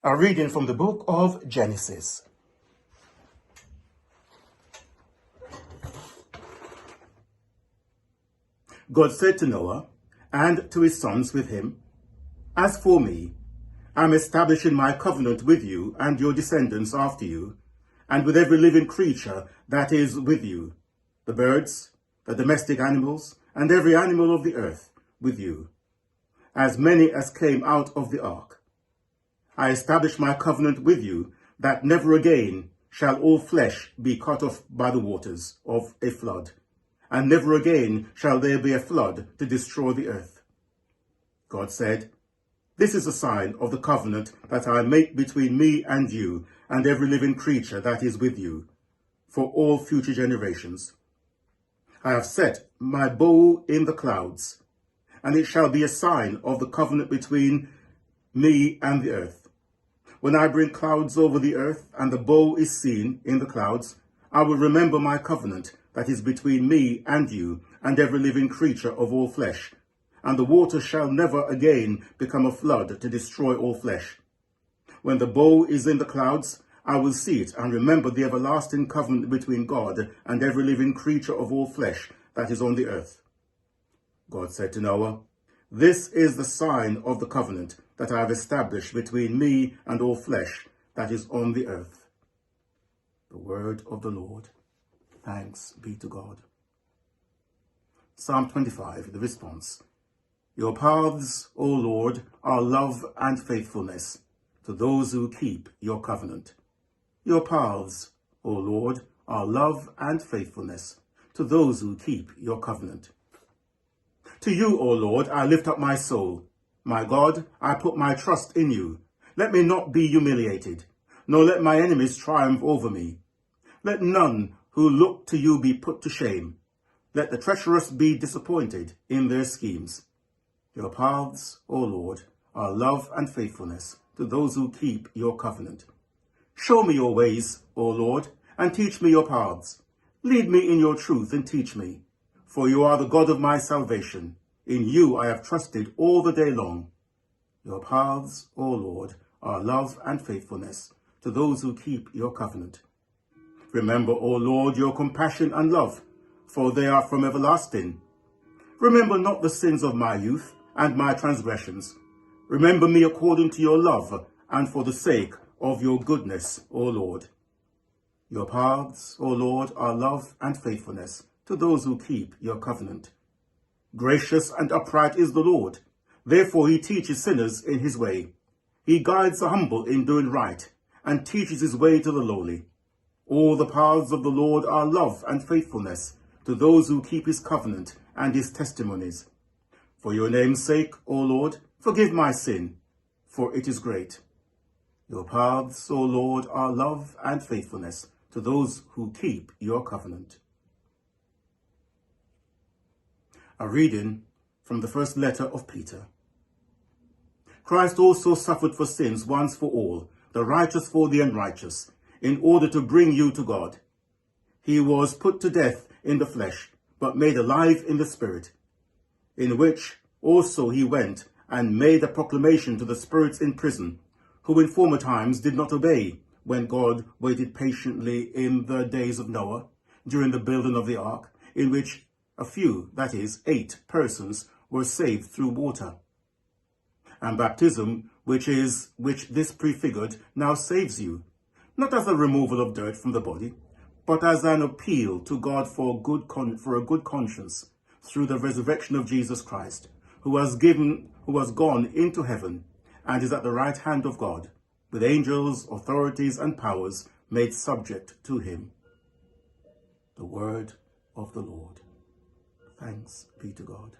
A reading from the book of Genesis. God said to Noah and to his sons with him, "As for me, I am establishing my covenant with you and your descendants after you, and with every living creature that is with you, the birds, the domestic animals, and every animal of the earth with you, as many as came out of the ark. I establish my covenant with you, that never again shall all flesh be cut off by the waters of a flood, and never again shall there be a flood to destroy the earth." God said, "This is a sign of the covenant that I make between me and you and every living creature that is with you, for all future generations. I have set my bow in the clouds, and it shall be a sign of the covenant between me and the earth. When I bring clouds over the earth and the bow is seen in the clouds, I will remember my covenant that is between me and you and every living creature of all flesh, and the water shall never again become a flood to destroy all flesh. When the bow is in the clouds, I will see it and remember the everlasting covenant between God and every living creature of all flesh that is on the earth." God said to Noah, "This is the sign of the covenant that I have established between me and all flesh that is on the earth." The word of the Lord. Thanks be to God. Psalm 25, the response. Your paths, O Lord, are love and faithfulness to those who keep your covenant. Your paths, O Lord, are love and faithfulness to those who keep your covenant. To you, O Lord, I lift up my soul. My God, I put my trust in you. Let me not be humiliated, nor let my enemies triumph over me. Let none who look to you be put to shame. Let the treacherous be disappointed in their schemes. Your paths, O Lord, are love and faithfulness to those who keep your covenant. Show me your ways, O Lord, and teach me your paths. Lead me in your truth and teach me, for you are the God of my salvation. In you I have trusted all the day long. Your paths, O Lord, are love and faithfulness to those who keep your covenant. Remember, O Lord, your compassion and love, for they are from everlasting. Remember not the sins of my youth and my transgressions. Remember me according to your love and for the sake of your goodness, O Lord. Your paths, O Lord, are love and faithfulness to those who keep your covenant. Gracious and upright is the Lord. Therefore he teaches sinners in his way. He guides the humble in doing right and teaches his way to the lowly. All the paths of the Lord are love and faithfulness to those who keep his covenant and his testimonies. For your name's sake, O Lord, forgive my sin, for it is great. Your paths, O Lord, are love and faithfulness to those who keep your covenant. A reading from the first letter of Peter. Christ also suffered for sins once for all, the righteous for the unrighteous, in order to bring you to God. He was put to death in the flesh, but made alive in the spirit, in which also he went and made a proclamation to the spirits in prison, who in former times did not obey, when God waited patiently in the days of Noah, during the building of the ark, in which a few, that is, 8 persons, were saved through water. And baptism, which this prefigured, now saves you, not as a removal of dirt from the body, but as an appeal to God for a good conscience, through the resurrection of Jesus Christ, who has gone into heaven, and is at the right hand of God, with angels, authorities, and powers made subject to him. The word of the Lord. Thanks be to God.